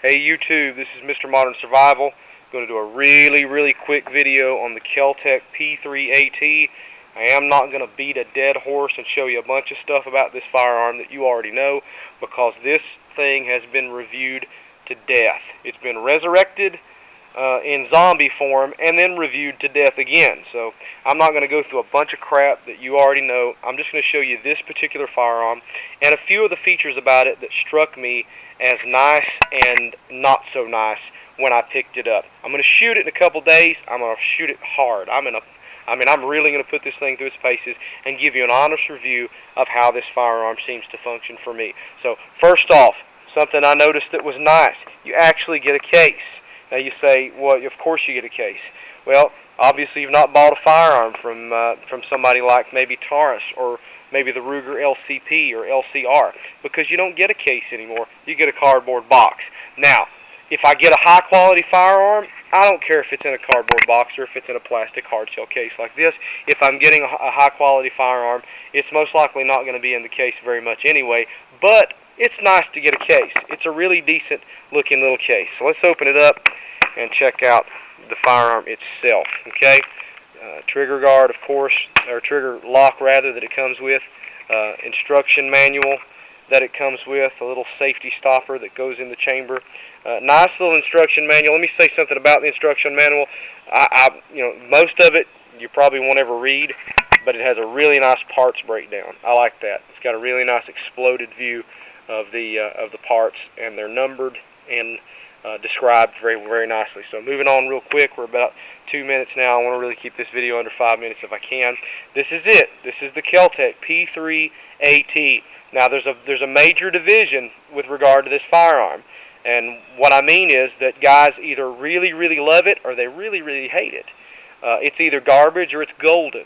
Hey YouTube, this is Mr. Modern Survival. I'm going to do a really quick video on the Kel-Tec P3AT. I am not going to beat a dead horse and show you a bunch of stuff about this firearm that you already know, because this thing has been reviewed to death. It's been resurrected in zombie form and then reviewed to death again. So I'm not going to go through a bunch of crap that you already know. I'm just going to show you this particular firearm and a few of the features about it that struck me as nice and not so nice when I picked it up. I'm going to shoot it in a couple days. I'm going to shoot it hard. I'm really going to put this thing through its paces and give you an honest review of how this firearm seems to function for me. So first off, something I noticed that was nice, you actually get a case. Now you say, well, of course you get a case. Well, obviously you've not bought a firearm from somebody like maybe Taurus or maybe the Ruger LCP or LCR, because you don't get a case anymore. You get a cardboard box. Now, if I get a high quality firearm, I don't care if it's in a cardboard box or if it's in a plastic hard shell case like this. If I'm getting a high quality firearm, it's most likely not going to be in the case very much anyway, but it's nice to get a case. It's a really decent looking little case. So let's open it up and check out the firearm itself. Okay, trigger guard, of course, or trigger lock rather, that it comes with. Instruction manual that it comes with. A little safety stopper that goes in the chamber. Nice little instruction manual. Let me say something about the instruction manual. Most of it you probably won't ever read, but it has a really nice parts breakdown. I like that. It's got a really nice exploded view of the parts, and they're numbered and described very nicely. So moving on real quick, we're about 2 minutes now. I want to really keep this video under 5 minutes if I can. This is it. This is the Kel-Tec P3AT. Now there's a major division with regard to this firearm, and what I mean is that guys either really love it or they really hate it. It's either garbage or it's golden,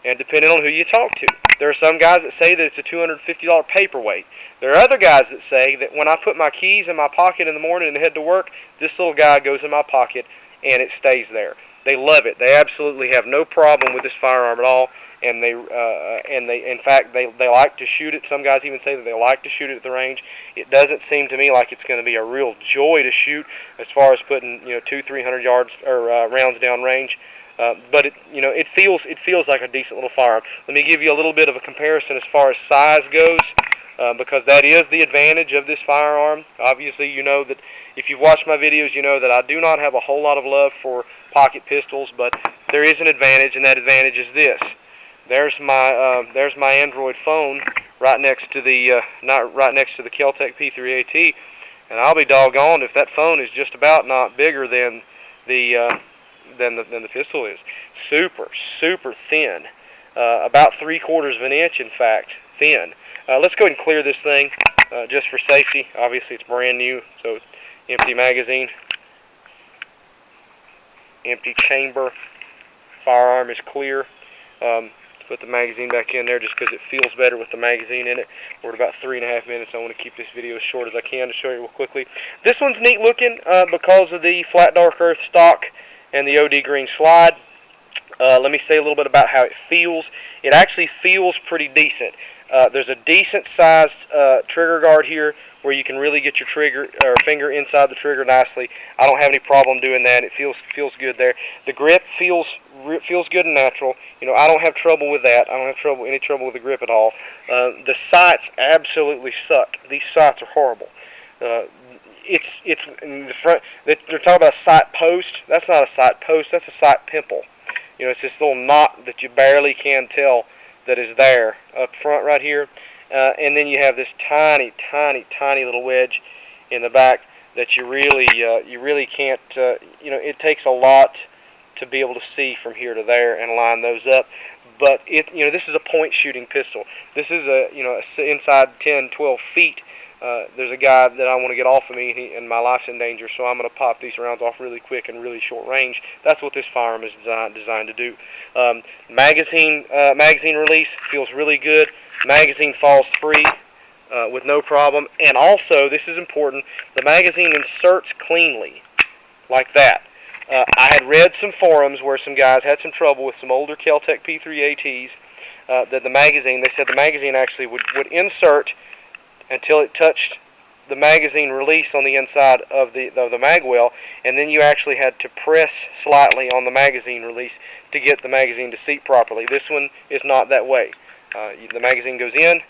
and depending on who you talk to. There are some guys that say that it's a $250 paperweight. There are other guys that say that when I put my keys in my pocket in the morning and head to work, this little guy goes in my pocket and it stays there. They love it. They absolutely have no problem with this firearm at all, and they in fact they like to shoot it. Some guys even say that they like to shoot it at the range. It doesn't seem to me like it's going to be a real joy to shoot as far as putting 200-300 yards or rounds down range. But it feels like a decent little firearm. Let me give you a little bit of a comparison as far as size goes, because that is the advantage of this firearm. Obviously, you know that if you've watched my videos, you know that I do not have a whole lot of love for pocket pistols, but there is an advantage, and that advantage is this. There's my Android phone right next to the Kel-Tec P3AT, and I'll be doggone if that phone is just about not bigger than the pistol is. Super thin, about 3/4 of an inch, in fact, thin. Let's go ahead and clear this thing just for safety. Obviously it's brand new, so empty magazine, empty chamber, firearm is clear. Put the magazine back in there just because it feels better with the magazine in it. We're at about 3.5 minutes. I want to keep this video as short as I can to show you real quickly. This one's neat looking because of the flat dark earth stock and the OD green slide. Let me say a little bit about how it feels. It actually feels pretty decent. There's a decent sized trigger guard here where you can really get your trigger or finger inside the trigger nicely. I don't have any problem doing that. It feels good there. The grip feels good and natural. I don't have trouble with that. I don't have any trouble with the grip at all. The sights absolutely suck. These sights are horrible. It's in the front. They're talking about a sight post. That's not a sight post. That's a sight pimple. It's this little knot that you barely can tell that is there up front right here, and then you have this tiny little wedge in the back that you really can't. It takes a lot to be able to see from here to there and line those up. But this is a point shooting pistol. This is inside 10-12 feet. There's a guy that I want to get off of me, and my life's in danger, so I'm going to pop these rounds off really quick and really short range. That's what this firearm is designed to do. Magazine release feels really good. Magazine falls free with no problem. And also, this is important, the magazine inserts cleanly, like that. I had read some forums where some guys had some trouble with some older Kel-Tec P3ATs, that they said the magazine actually would insert until it touched the magazine release on the inside of the mag well, and then you actually had to press slightly on the magazine release to get the magazine to seat properly. This one is not that way. The magazine goes in,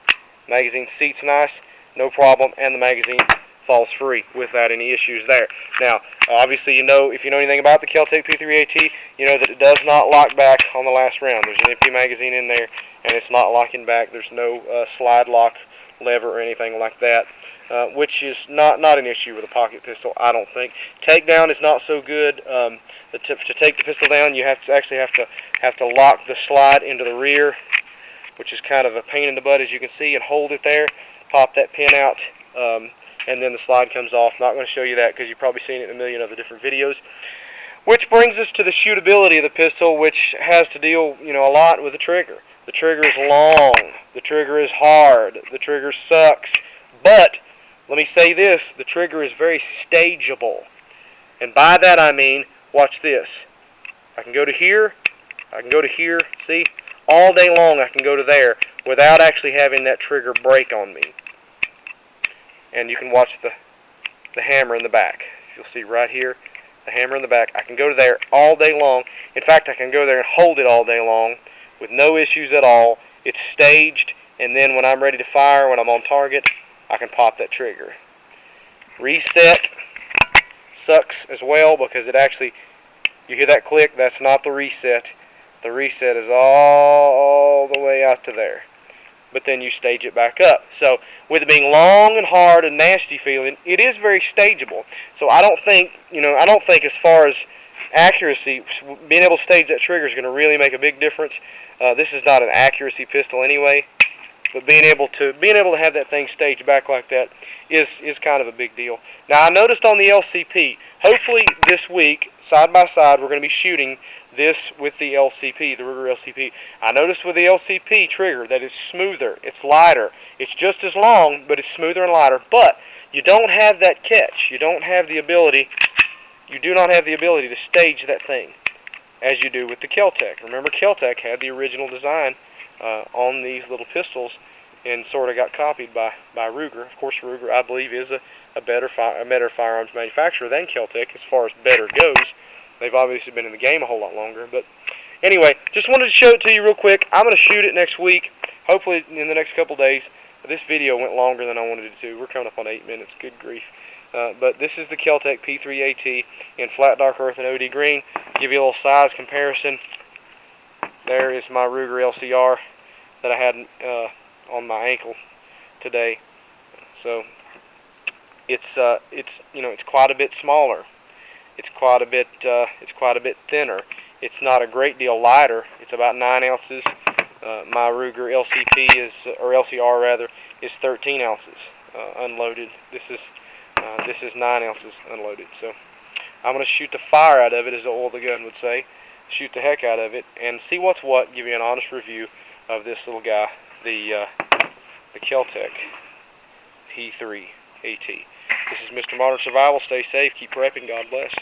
magazine seats nice, no problem, and the magazine falls free without any issues there. Now, obviously, if you know anything about the Kel-Tec P3AT, you know that it does not lock back on the last round. There's an empty magazine in there, and it's not locking back. There's no slide lock lever or anything like that, which is not an issue with a pocket pistol, I don't think. Takedown is not so good. To take the pistol down, you have to lock the slide into the rear, which is kind of a pain in the butt, as you can see, and hold it there. Pop that pin out, and then the slide comes off. Not going to show you that because you've probably seen it in a million other different videos. Which brings us to the shootability of the pistol, which has to deal, a lot with the trigger. The trigger is long. The trigger is hard. The trigger sucks. But let me say this: the trigger is very stageable, and by that I mean, watch this. I can go to here. I can go to here. See, all day long I can go to there without actually having that trigger break on me. And you can watch the hammer in the back. You'll see right here, the hammer in the back. I can go to there all day long. In fact, I can go there and hold it all day long with no issues at all. It's staged, and then when I'm ready to fire, when I'm on target, I can pop that trigger. Reset sucks as well because it actually, you hear that click, that's not the reset. The reset is all the way out to there. But then you stage it back up. So with it being long and hard and nasty feeling, it is very stageable. So I don't think as far as accuracy, being able to stage that trigger is going to really make a big difference. This is not an accuracy pistol anyway, but being able to have that thing staged back like that is kind of a big deal. Now I noticed on the LCP, hopefully this week, side by side, we're going to be shooting this with the LCP, the Ruger LCP. I noticed with the LCP trigger that it's smoother, it's lighter. It's just as long, but it's smoother and lighter. But you don't have that catch. You do not have the ability to stage that thing as you do with the Kel-Tec. Remember, Kel-Tec had the original design on these little pistols and sort of got copied by Ruger. Of course, Ruger, I believe, is a better firearms manufacturer than Kel-Tec as far as better goes. They've obviously been in the game a whole lot longer. But anyway, just wanted to show it to you real quick. I'm going to shoot it next week, hopefully in the next couple days. This video went longer than I wanted it to. We're coming up on 8 minutes. Good grief. But this is the Kel-Tec P3AT in flat dark earth and OD green. Give you a little size comparison. There is my Ruger LCR that I had on my ankle today. So it's quite a bit smaller. It's quite a bit thinner. It's not a great deal lighter. It's about 9 ounces. My Ruger LCP LCR rather, is 13 ounces unloaded. This is 9 ounces unloaded. So I'm going to shoot the fire out of it, as the oil of the gun would say. Shoot the heck out of it and see what's what. Give you an honest review of this little guy, the Kel-Tec P3AT. This is Mr. Modern Survival. Stay safe. Keep prepping. God bless.